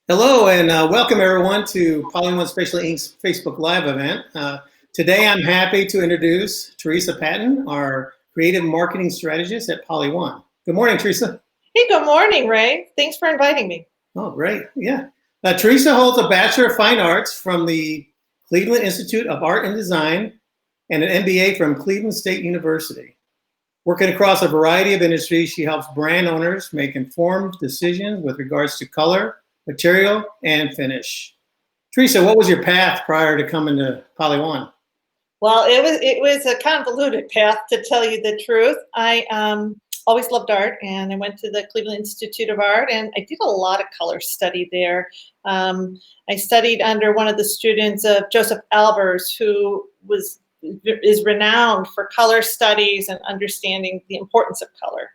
Hello and welcome everyone to Poly1 Spatial Inc.'s Facebook Live event. Today I'm happy to introduce Teresa Patton, our creative marketing strategist at Poly1. Good morning, Teresa. Hey, good morning, Ray. Thanks for inviting me. Oh, great. Yeah. Teresa holds a Bachelor of Fine Arts from the Cleveland Institute of Art and Design and an MBA from Cleveland State University. Working across a variety of industries, she helps brand owners make informed decisions with regards to color, material, and finish. Teresa, what was your path prior to coming to Poly1? Well, it was a convoluted path, to tell you the truth. I always loved art, and I went to the Cleveland Institute of Art, and I did a lot of color study there. I studied under one of the students of Joseph Albers, who is renowned for color studies and understanding the importance of color.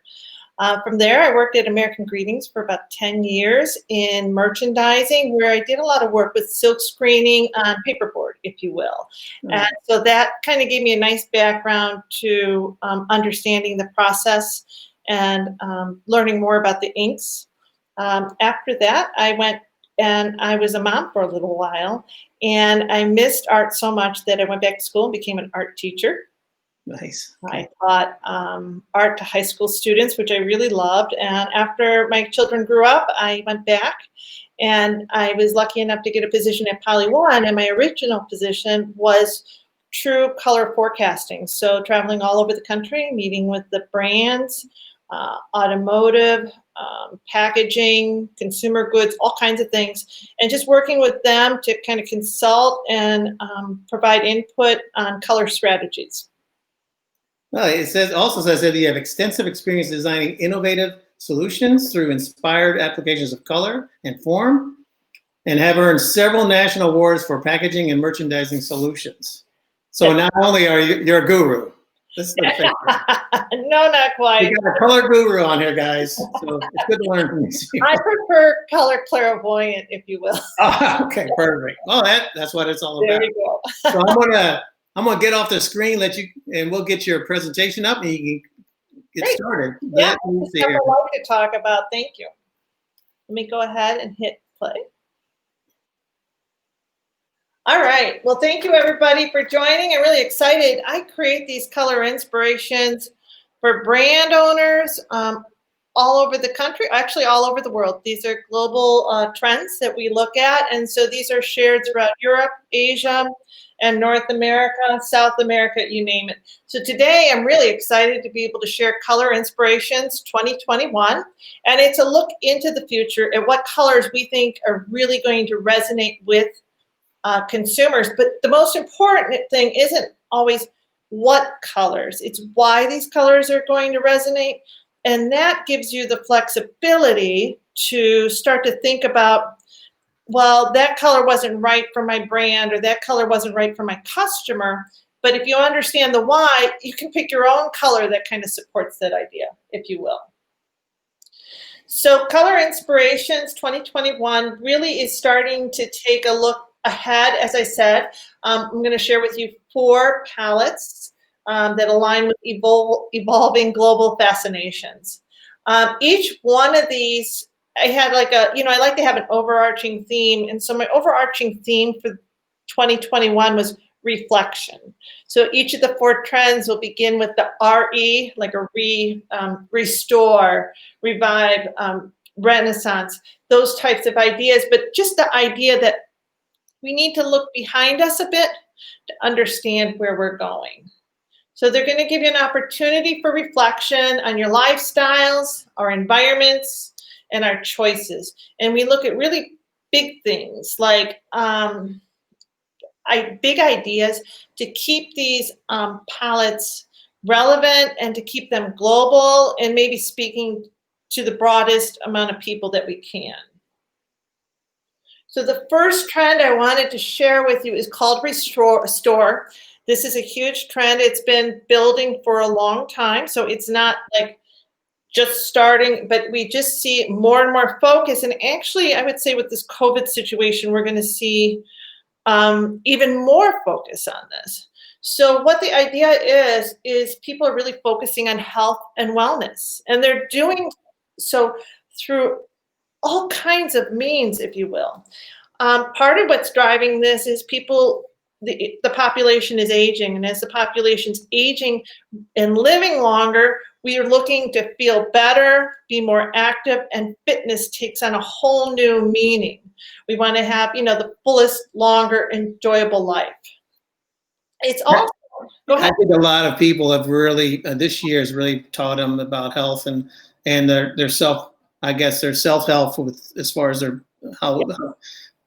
From there, I worked at American Greetings for about 10 years in merchandising, where I did a lot of work with silk screening on paperboard, if you will. And so that kind of gave me a nice background to understanding the process and learning more about the inks. After that, I went and I was a mom for a little while, and I missed art so much that I went back to school and became an art teacher. Nice. I taught art to high school students, which I really loved. And after my children grew up, I went back and I was lucky enough to get a position at Poly1. And my original position was true color forecasting. So traveling all over the country, meeting with the brands, automotive, packaging, consumer goods, all kinds of things, and just working with them to kind of consult and provide input on color strategies. Well, it also says that you have extensive experience designing innovative solutions through inspired applications of color and form, and have earned several national awards for packaging and merchandising solutions. So not only are you're a guru. This is the No, not quite. We got a color guru on here, guys. So it's good to learn from you. I prefer color clairvoyant, if you will. Okay, perfect. Well, that's what it's all about. There you go. So I'm gonna get off the screen, and we'll get your presentation up, and you can get started. Yeah, I have a lot to talk about. Thank you. Let me go ahead and hit play. All right. Well, thank you everybody for joining. I'm really excited. I create these color inspirations for brand owners all over the country, actually all over the world. These are global trends that we look at. And so these are shared throughout Europe, Asia, and North America, South America, you name it. So today I'm really excited to be able to share Color Inspirations 2021. And it's a look into the future at what colors we think are really going to resonate with consumers. But the most important thing isn't always what colors, it's why these colors are going to resonate. And that gives you the flexibility to start to think about, well, that color wasn't right for my brand, or that color wasn't right for my customer. But if you understand the why, you can pick your own color that kind of supports that idea, if you will. So Color Inspirations 2021 really is starting to take a look ahead. As I said, I'm going to share with you 4 palettes that align with evolving global fascinations. Each one of these, I had like I like to have an overarching theme. And so my overarching theme for 2021 was reflection. So each of the 4 trends will begin with the RE, like a restore, revive, renaissance, those types of ideas. But just the idea that we need to look behind us a bit to understand where we're going. So they're going to give you an opportunity for reflection on your lifestyles, our environments, and our choices. And we look at really big things like big ideas to keep these palettes relevant and to keep them global and maybe speaking to the broadest amount of people that we can. So the first trend I wanted to share with you is called Restore. This is a huge trend. It's been building for a long time. So it's not like just starting, but we just see more and more focus. And actually, I would say with this COVID situation, we're going to see even more focus on this. So what the idea is people are really focusing on health and wellness. And they're doing so through all kinds of means, if you will. Part of what's driving this is the population is aging, and as the population's aging and living longer, we are looking to feel better, be more active, and fitness takes on a whole new meaning. We want to have, the fullest, longer, enjoyable life. It's also, go I ahead. think a lot of people have really, this year has really taught them about health and their their self-help with as far as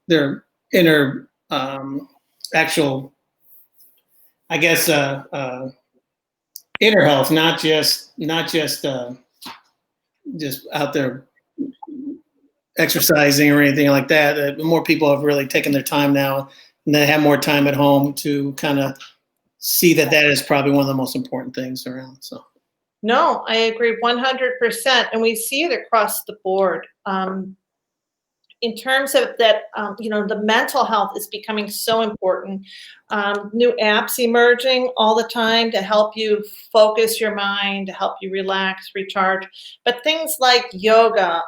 their inner actual, inner health, not just just out there exercising or anything like that. More people have really taken their time now, and they have more time at home to kind of see that is probably one of the most important things around. So. No, I agree 100%, and we see it across the board. In terms of that, the mental health is becoming so important. New apps emerging all the time to help you focus your mind, to help you relax, recharge. But things like yoga,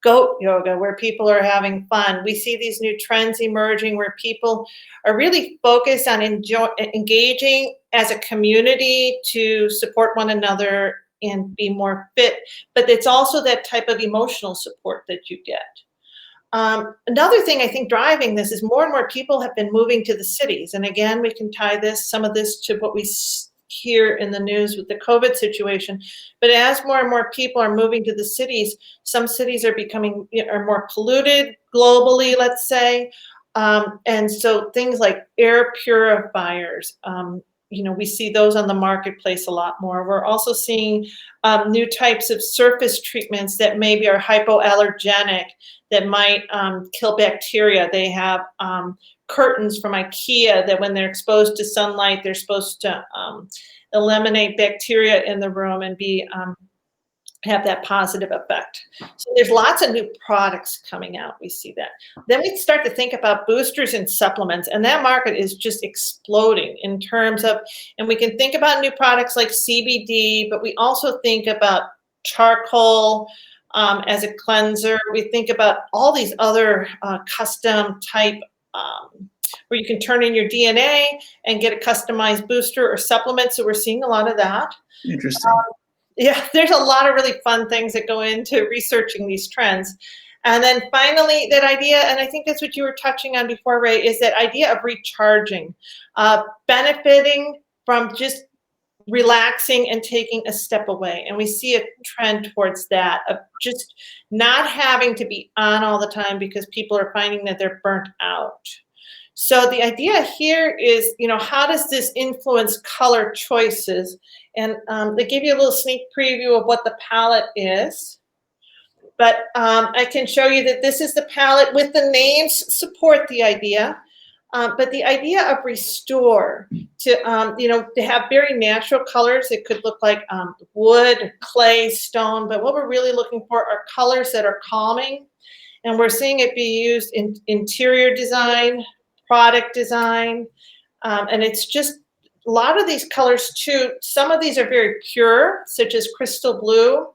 goat yoga, where people are having fun. We see these new trends emerging where people are really focused on engaging as a community to support one another and be more fit. But it's also that type of emotional support that you get. Another thing I think driving this is more and more people have been moving to the cities. And again, we can tie some of this to what we hear in the news with the COVID situation. But as more and more people are moving to the cities, some cities are are more polluted globally, let's say. And so things like air purifiers, we see those on the marketplace a lot more. We're also seeing new types of surface treatments that maybe are hypoallergenic, that might kill bacteria. They have curtains from IKEA that when they're exposed to sunlight, they're supposed to eliminate bacteria in the room and have that positive effect. So there's lots of new products coming out. We see that. Then we start to think about boosters and supplements, and that market is just exploding in terms of, and we can think about new products like CBD, but we also think about charcoal as a cleanser. We think about all these other custom type where you can turn in your DNA and get a customized booster or supplement. So we're seeing a lot of that. Interesting. Yeah, there's a lot of really fun things that go into researching these trends. And then finally, that idea, and I think that's what you were touching on before, Ray, is that idea of recharging, benefiting from just relaxing and taking a step away. And we see a trend towards that, of just not having to be on all the time because people are finding that they're burnt out. So the idea here is, how does this influence color choices? And they give you a little sneak preview of what the palette is. But I can show you that this is the palette with the names support the idea. But the idea of restore, to have very natural colors. It could look like wood, clay, stone. But what we're really looking for are colors that are calming. And we're seeing it be used in interior design, product design. And it's just a lot of these colors too. Some of these are very pure, such as crystal blue.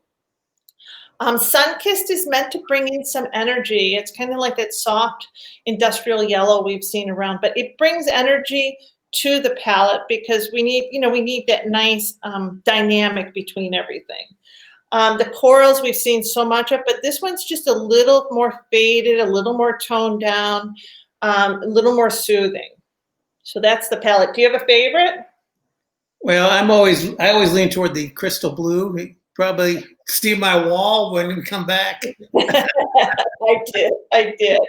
Sunkissed is meant to bring in some energy. It's kind of like that soft industrial yellow we've seen around, but it brings energy to the palette because we need that nice dynamic between everything. The corals we've seen so much of, but this one's just a little more faded, a little more toned down, a little more soothing. So that's the palette. Do you have a favorite? Well, I always lean toward the crystal blue. You probably see my wall when we come back. I did.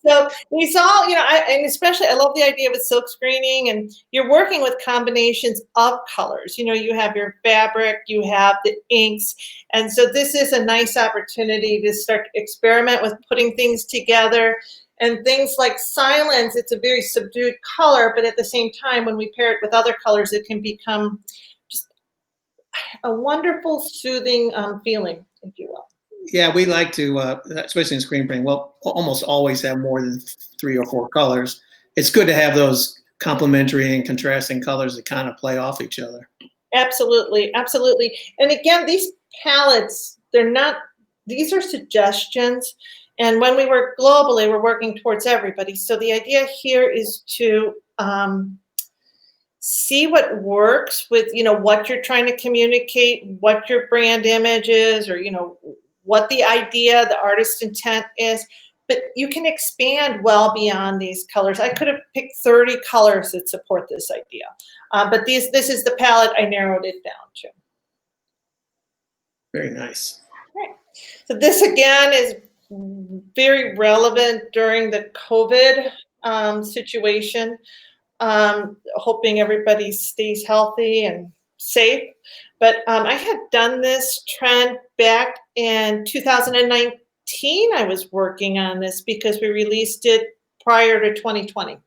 So we saw, and especially I love the idea with silk screening, and you're working with combinations of colors. You have your fabric, you have the inks. And so this is a nice opportunity to start to experiment with putting things together. And things like silence, it's a very subdued color, but at the same time, when we pair it with other colors, it can become just a wonderful, soothing feeling, if you will. Yeah, we like to, especially in screen printing, almost always have more than 3 or 4 colors. It's good to have those complementary and contrasting colors that kind of play off each other. Absolutely, absolutely. And again, these palettes, they're not these are suggestions. And when we work globally, we're working towards everybody. So the idea here is to see what works with, what you're trying to communicate, what your brand image is, or, what the idea, the artist's intent is. But you can expand well beyond these colors. I could have picked 30 colors that support this idea. But this is the palette I narrowed it down to. Very nice. Right. So this again is very relevant during the COVID situation. Hoping everybody stays healthy and safe. But I had done this trend back in 2019. I was working on this because we released it prior to 2020.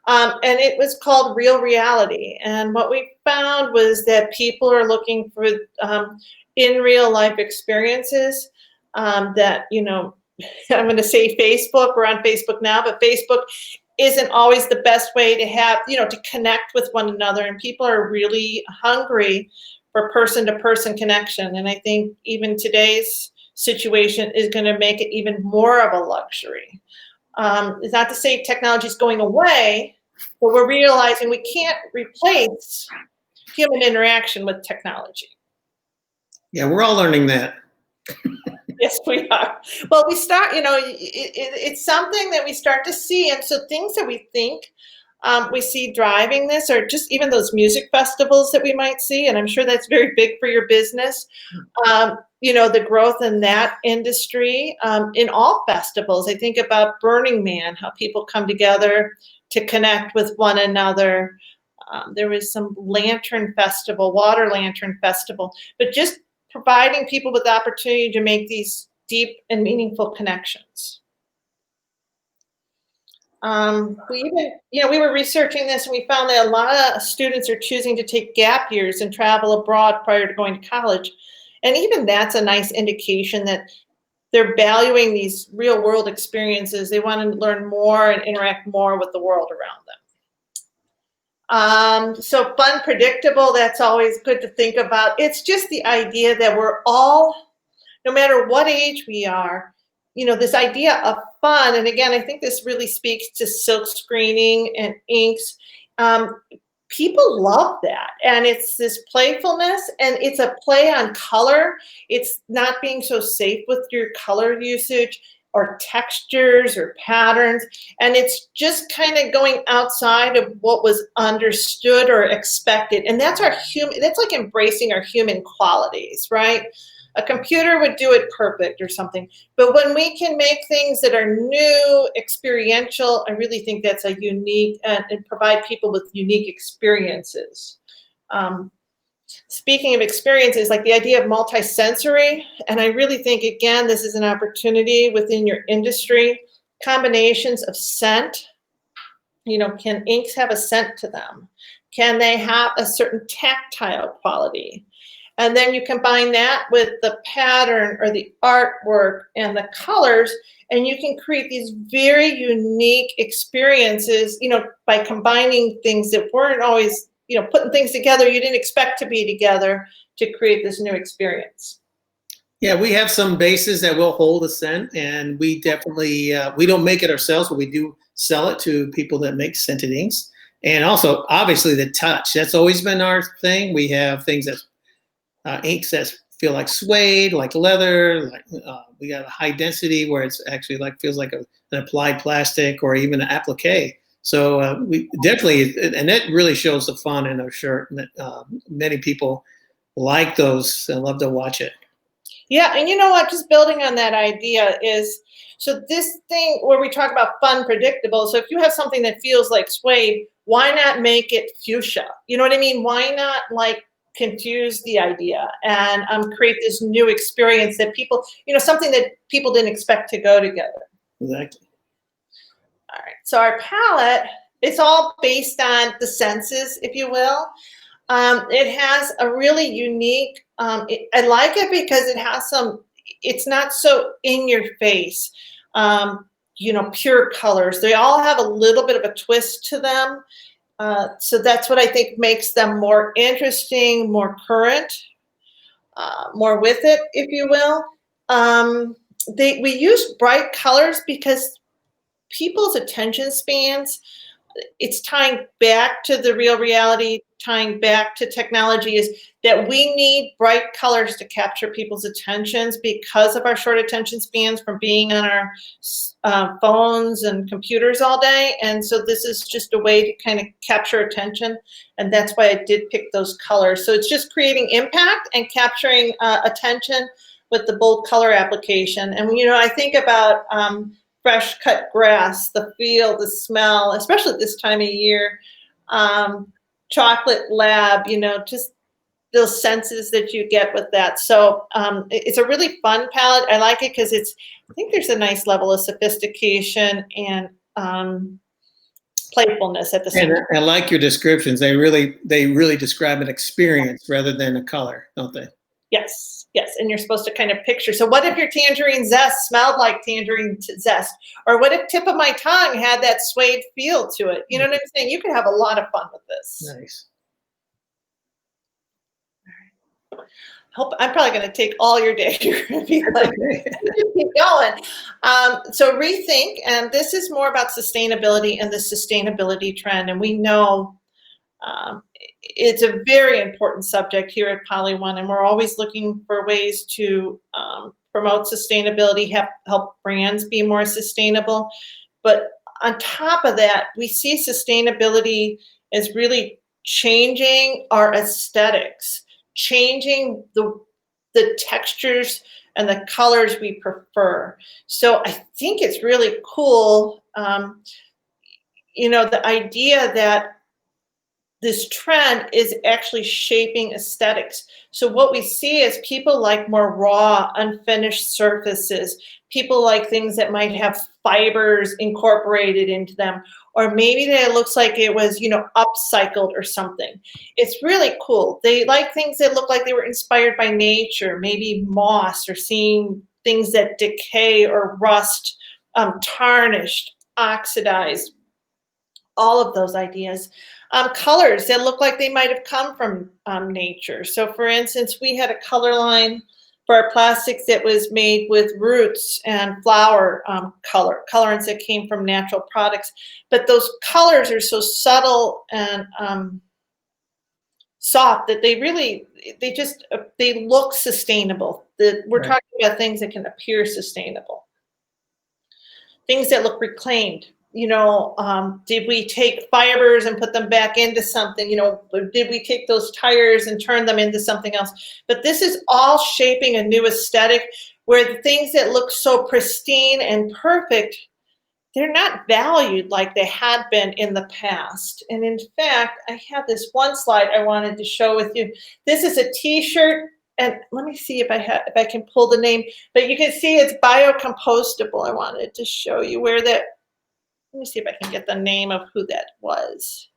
And it was called Real Reality. And what we found was that people are looking for in real life experiences that, I'm going to say Facebook, we're on Facebook now, but Facebook isn't always the best way to have, to connect with one another. And people are really hungry for person-to-person connection. And I think even today's situation is going to make it even more of a luxury. It's not to say technology is going away, but we're realizing we can't replace human interaction with technology. Yeah, we're all learning that. Yes, we are. Well, we start, it's something that we start to see. And so things that we think we see driving this, or just even those music festivals that we might see, and I'm sure that's very big for your business, the growth in that industry, in all festivals. I think about Burning Man, how people come together to connect with one another. There was some lantern festival, water lantern festival, but just providing people with the opportunity to make these deep and meaningful connections. We were researching this, and we found that a lot of students are choosing to take gap years and travel abroad prior to going to college. And even that's a nice indication that they're valuing these real world experiences. They want to learn more and interact more with the world around them. So fun, predictable, that's always good to think about. It's just the idea that we're all, no matter what age we are, this idea of fun. And again, I think this really speaks to silk screening and inks. People love that. And it's this playfulness, and it's a play on color. It's not being so safe with your color usage or textures or patterns. And it's just kind of going outside of what was understood or expected. And that's that's like embracing our human qualities, right? A computer would do it perfect or something. But when we can make things that are new, experiential, I really think that's a unique, and provide people with unique experiences. Speaking of experiences, like the idea of multisensory, and I really think, again, this is an opportunity within your industry. Combinations of scent, can inks have a scent to them? Can they have a certain tactile quality? And then you combine that with the pattern or the artwork and the colors, and you can create these very unique experiences, by combining things that weren't always, putting things together you didn't expect to be together to create this new experience. Yeah, we have some bases that will hold a scent, and we definitely, we don't make it ourselves, but we do sell it to people that make scented inks. And also, obviously, the touch. That's always been our thing. We have things that inks that feel like suede, like leather. We got a high density where it's actually feels like an applied plastic or even an applique. So we definitely, and that really shows the fun in our shirt. Many people like those and love to watch it. Yeah, and you know what? Just building on that idea is, so this thing where we talk about fun, predictable. So if you have something that feels like suede, why not make it fuchsia? You know what I mean? Why not confuse the idea and create this new experience that people, something that people didn't expect to go together. Exactly. All right. So our palette, it's all based on the senses, if you will. It has a really unique, I like it because it has it's not so in your face, pure colors. They all have a little bit of a twist to them. So that's what I think makes them more interesting, more current, more with it, if you will. We use bright colors because people's attention spans, it's tying back to the real reality, tying back to technology, is that we need bright colors to capture people's attentions because of our short attention spans from being on our phones and computers all day. And so this is just a way to kind of capture attention. And that's why I did pick those colors. So it's just creating impact and capturing attention with the bold color application. And, I think about fresh cut grass, the feel, the smell, especially this time of year, chocolate lab, just those senses that you get with that. So it's a really fun palette. I like it because I think there's a nice level of sophistication and playfulness at the same time. And I like your descriptions. They really describe an experience rather than a color, don't they? Yes, and you're supposed to kind of picture. So what if your tangerine zest smelled like tangerine zest? Or what if tip of my tongue had that suede feel to it? You know what I'm saying? You could have a lot of fun with this. Nice. I'm probably going to take all your day. You're going to be like, keep going. So rethink, and this is more about sustainability and the sustainability trend. And we know it's a very important subject here at PolyOne, and we're always looking for ways to promote sustainability, help brands be more sustainable. But on top of that, we see sustainability as really changing our aesthetics, changing the textures and the colors we prefer. So I think it's really cool, the idea that this trend is actually shaping aesthetics. So what we see is people like more raw, unfinished surfaces. People like things that might have fibers incorporated into them, or maybe that it looks like it was, upcycled or something. It's really cool. They like things that look like they were inspired by nature, maybe moss, or seeing things that decay or rust, tarnished, oxidized, all of those ideas. Colors that look like they might have come from nature. So for instance, we had a color line for our plastics that was made with roots and flower colorants that came from natural products. But those colors are so subtle and soft that they look sustainable. We're Right. talking about things that can appear sustainable. Things that look reclaimed. Did we take fibers and put them back into something? Did we take those tires and turn them into something else? But this is all shaping a new aesthetic where the things that look so pristine and perfect, they're not valued like they had been in the past. And in fact, I have this one slide I wanted to show with you. This is a t-shirt, and let me see if I can pull the name, but you can see it's biocompostable. I wanted to show you where that. Let me see if I can get the name of who that was.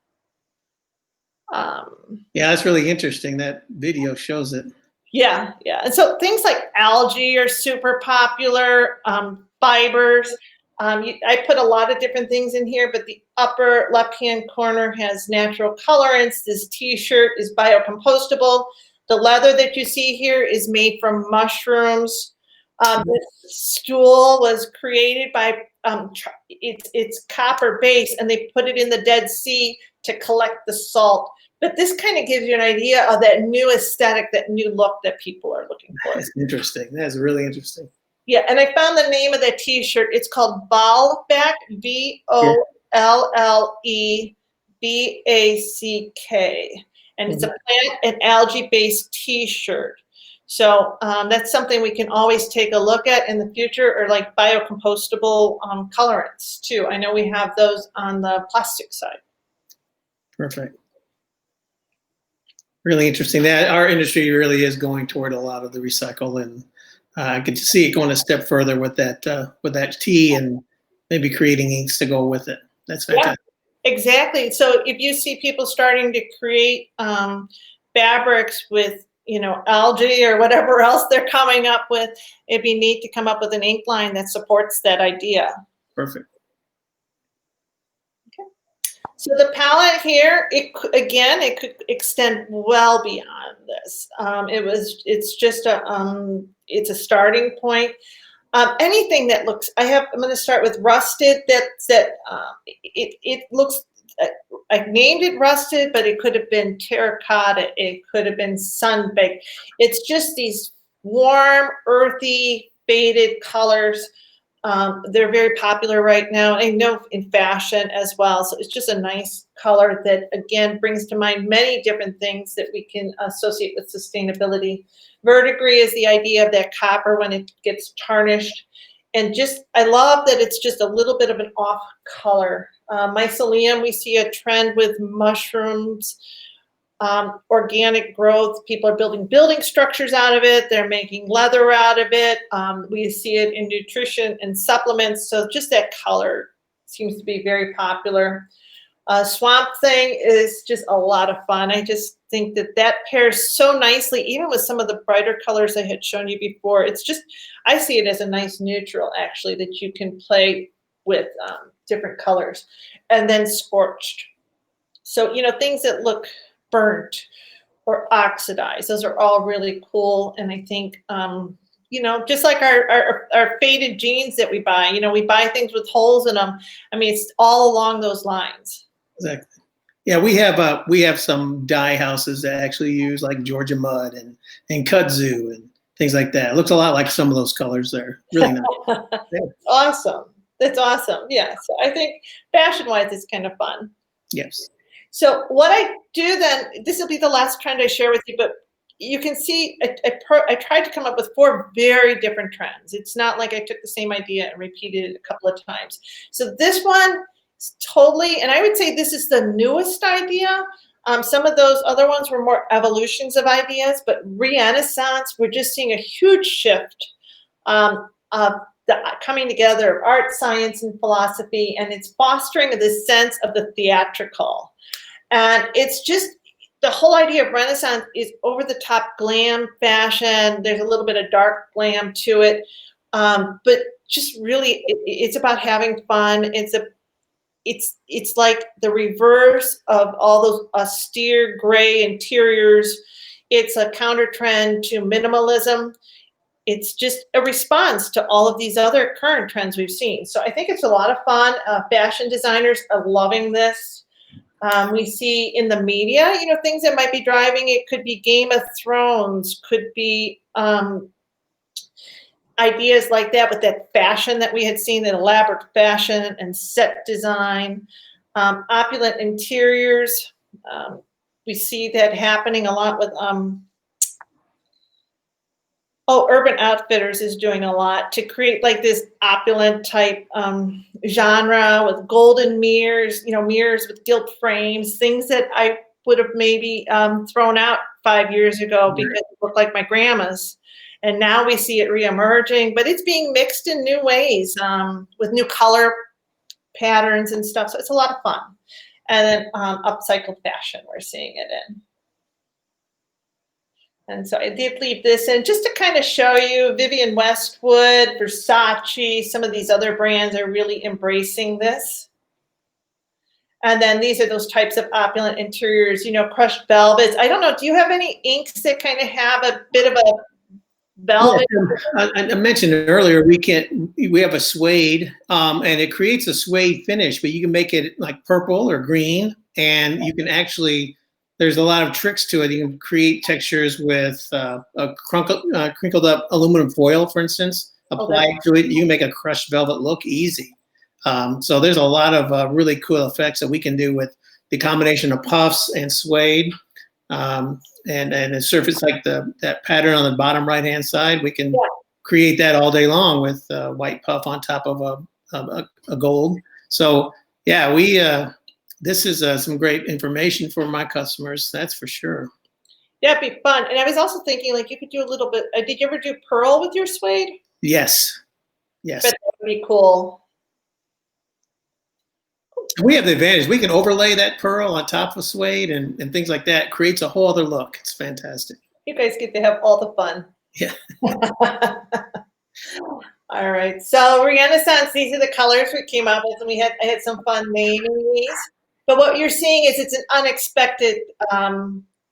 Yeah, that's really interesting. That video shows it. Yeah. And so things like algae are super popular, fibers. I put a lot of different things in here, but the upper left-hand corner has natural colorants. This t-shirt is biocompostable. The leather that you see here is made from mushrooms. This stool was created by it's copper base, and they put it in the Dead Sea to collect the salt. But this kind of gives you an idea of that new aesthetic, that new look that people are looking for. That's interesting. That's really interesting. Yeah, and I found the name of that t-shirt. It's called Vollback, VOLLEBACK. And it's a plant and algae-based t-shirt. So that's something we can always take a look at in the future, or like biocompostable colorants too. I know we have those on the plastic side. Perfect. Really interesting. That our industry really is going toward a lot of the recycle, and I could see it going a step further with that tea, and maybe creating inks to go with it. That's fantastic. Yeah, exactly. So if you see people starting to create fabrics with algae or whatever else they're coming up with, it'd be neat to come up with an ink line that supports that idea. Perfect. Okay. So the palette here, it could extend well beyond this. It's just it's a starting point. Anything that looks, I'm going to start with rusted. It looks, I named it rusted, but it could have been terracotta. It could have been sun-baked. It's just these warm, earthy, faded colors. They're very popular right now. I know in fashion as well. So it's just a nice color that, again, brings to mind many different things that we can associate with sustainability. Verdigris is the idea of that copper when it gets tarnished. And just, I love that it's just a little bit of an off color. Mycelium, we see a trend with mushrooms, organic growth. People are building structures out of it. They're making leather out of it. We see it in nutrition and supplements. So just that color seems to be very popular. Swamp Thing is just a lot of fun. I just think that pairs so nicely, even with some of the brighter colors I had shown you before. It's just, I see it as a nice neutral, actually, that you can play with different colors. And then Scorched. So, things that look burnt or oxidized, those are all really cool. And I think, just like our faded jeans that we buy, we buy things with holes in them. I mean, it's all along those lines. Exactly. Yeah, we have some dye houses that actually use like Georgia mud and kudzu and things like that. It looks a lot like some of those colors there. Really nice. Awesome. That's awesome. Yeah. So I think fashion-wise, it's kind of fun. Yes. So what I do then, this will be the last trend I share with you, but you can see I tried to come up with 4 very different trends. It's not like I took the same idea and repeated it a couple of times. So this one is totally, and I would say this is the newest idea. Some of those other ones were more evolutions of ideas, but Renaissance, we're just seeing a huge shift of the coming together of art, science, and philosophy, and it's fostering this sense of the theatrical. And it's just, the whole idea of Renaissance is over-the-top glam fashion. There's a little bit of dark glam to it, but just really, it's about having fun. It's like the reverse of all those austere gray interiors. It's a counter trend to minimalism. It's just a response to all of these other current trends we've seen. So I think it's a lot of fun. Fashion designers are loving this. We see in the media, things that might be driving it. Could be Game of Thrones, could be ideas like that with that fashion that we had seen, that elaborate fashion and set design, opulent interiors. We see that happening a lot with, Urban Outfitters is doing a lot to create like this opulent type genre with golden mirrors, mirrors with gilt frames, things that I would have maybe thrown out 5 years ago because it looked like my grandma's. And now we see it reemerging, but it's being mixed in new ways with new color patterns and stuff. So it's a lot of fun. And then upcycled fashion, we're seeing it in. And so I did leave this in just to kind of show you Vivienne Westwood, Versace, some of these other brands are really embracing this. And then these are those types of opulent interiors, crushed velvets. I don't know, do you have any inks that kind of have a bit of a velvet? Yeah, I mentioned earlier, we have a suede, and it creates a suede finish, but you can make it like purple or green, and you can actually, there's a lot of tricks to it. You can create textures with a crinkled up aluminum foil, for instance, apply it to it. You can make a crushed velvet look easy. So there's a lot of really cool effects that we can do with the combination of puffs and suede. And a surface like that pattern on the bottom right-hand side, we can create that all day long with white puff on top of a gold. So yeah, this is some great information for my customers, that's for sure. Yeah, it'd be fun. And I was also thinking, like, you could do a little bit, did you ever do pearl with your suede? Yes. But that would be cool. We have the advantage, we can overlay that pearl on top of suede and things like that. It creates a whole other look. It's fantastic. You guys get to have all the fun. Yeah. All right. So Renaissance, these are the colors we came up with, and I had some fun naming these. But what you're seeing is it's an unexpected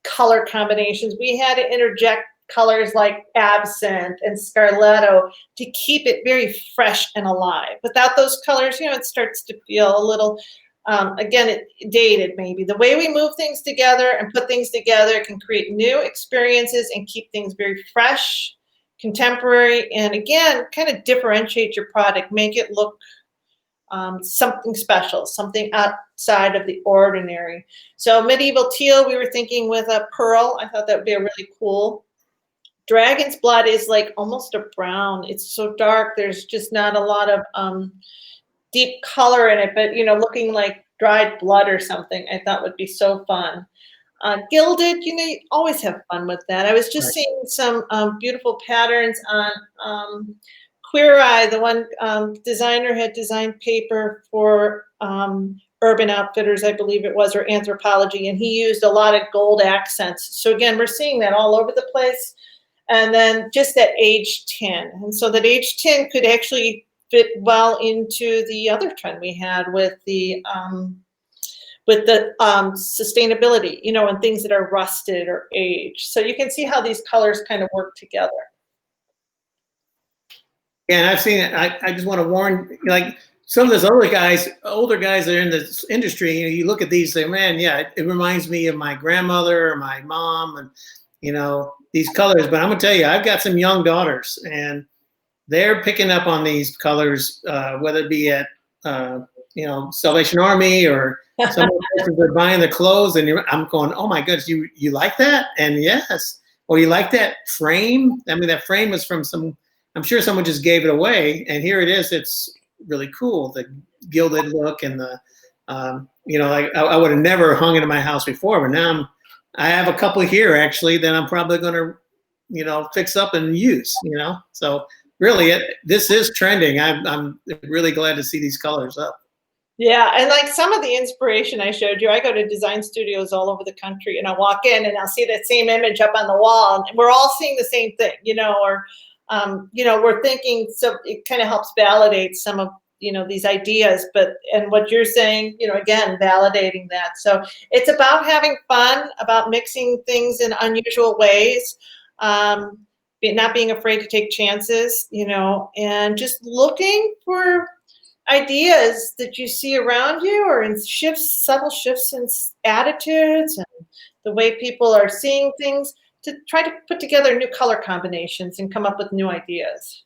color combinations. We had to interject colors like absinthe and scarletto to keep it very fresh and alive. Without those colors, it starts to feel a little, again, dated maybe. The way we move things together and put things together can create new experiences and keep things very fresh, contemporary, and again, kind of differentiate your product, make it look something special, something outside of the ordinary. So medieval teal, we were thinking with a pearl. I thought that would be a really cool. Dragon's blood is like almost a brown. It's so dark. There's just not a lot of deep color in it, but looking like dried blood or something, I thought would be so fun. Gilded, you always have fun with that. I was just seeing some beautiful patterns on Queer Eye. The one designer had designed paper for Urban Outfitters, I believe it was, or Anthropology, and he used a lot of gold accents. So again, we're seeing that all over the place. And then just that aged tin. And so that aged tin could actually fit well into the other trend we had with the sustainability, and things that are rusted or aged. So you can see how these colors kind of work together. Yeah, and I've seen it. I just want to warn, like some of those older guys that are in this industry, you look at these, say, man, yeah, it reminds me of my grandmother or my mom, and these colors. But I'm gonna tell you, I've got some young daughters, and they're picking up on these colors, whether it be at Salvation Army or some of the places they're buying their clothes, and I'm going, oh my goodness, you like that? And yes, or you like that frame? I mean, that frame was from I'm sure someone just gave it away, and here it is. It's really cool, the gilded look, and the I would have never hung it in my house before, but now I have a couple here actually that I'm probably going to fix up and use. So really, this is trending. I'm really glad to see these colors up. Yeah, and like some of the inspiration I showed you, I go to design studios all over the country, and I walk in and I'll see that same image up on the wall, and we're all seeing the same thing, or we're thinking. So it kind of helps validate some of these ideas, and what you're saying, again, validating that. So it's about having fun, about mixing things in unusual ways, not being afraid to take chances, and just looking for ideas that you see around you, or in subtle shifts in attitudes and the way people are seeing things, to try to put together new color combinations and come up with new ideas.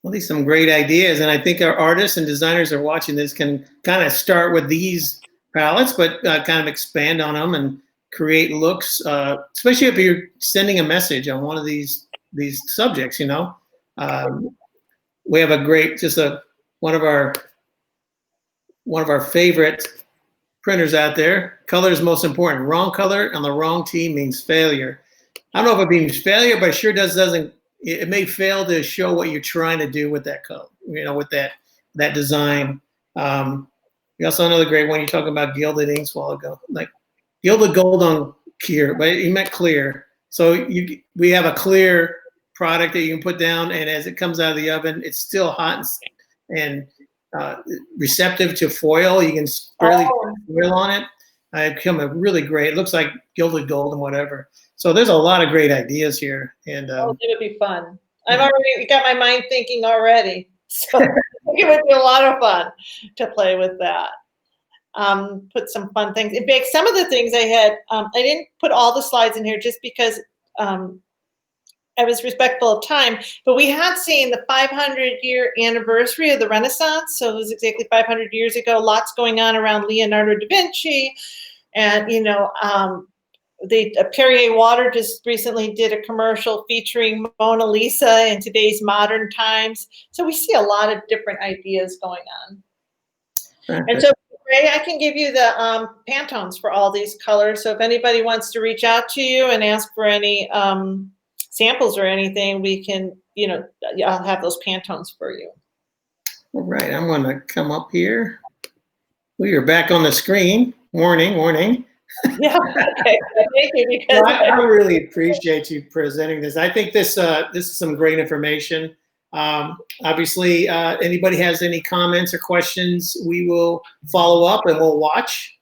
Well, these are some great ideas, and I think our artists and designers are watching this can kind of start with these palettes, but kind of expand on them and create looks, especially if you're sending a message on one of these subjects. We have a great, one of our favorite printers out there. Color is most important. Wrong color on the wrong team means failure. I don't know if it means failure, but it sure doesn't. It may fail to show what you're trying to do with that color, with that design. We also another great one. You're talking about gilded inks a while ago, like gilded gold on clear, but you meant clear. So we have a clear product that you can put down, and as it comes out of the oven, it's still hot and receptive to foil. You can barely foil on it. It become a really great. It looks like gilded gold and whatever. So there's a lot of great ideas here, and it would be fun. I've already got my mind thinking already, so it would be a lot of fun to play with that. Put some fun things. In fact, some of the things I had, I didn't put all the slides in here just because I was respectful of time, but we had seen the 500-year anniversary of the Renaissance. So it was exactly 500 years ago. Lots going on around Leonardo da Vinci, and Perrier Water just recently did a commercial featuring Mona Lisa in today's modern times. So we see a lot of different ideas going on. Okay. And so, Ray, I can give you the Pantones for all these colors. So if anybody wants to reach out to you and ask for any samples or anything, we can, I'll have those Pantones for you. All right, I'm going to come up here. We are back on the screen. Warning. Yeah, okay. Thank you. Because well, I really appreciate you presenting this. I think this is some great information. Obviously, anybody has any comments or questions, we will follow up and we'll watch.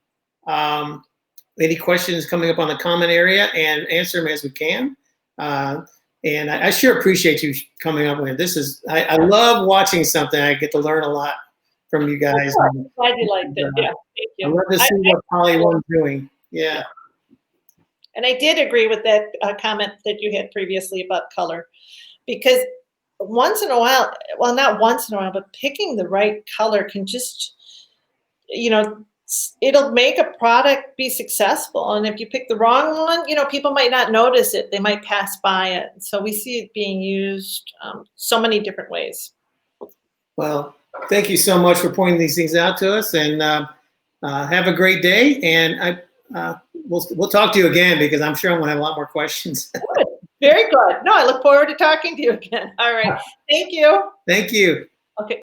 Any questions coming up on the comment area and answer them as we can. And I sure appreciate you coming up with it. This is, I love watching something. I get to learn a lot from you guys. I'm glad you liked it. Yeah, thank I you. love to see what Poly1's doing. Yeah. And I did agree with that comment that you had previously about color, because once in a while, well, not once in a while, but picking the right color can just, it'll make a product be successful. And if you pick the wrong one, people might not notice it. They might pass by it. So we see it being used so many different ways. Well, thank you so much for pointing these things out to us, and have a great day. And we'll talk to you again, because I'm sure I'm going to have a lot more questions. Good. Very good. No, I look forward to talking to you again. All right. Thank you. Thank you. Okay.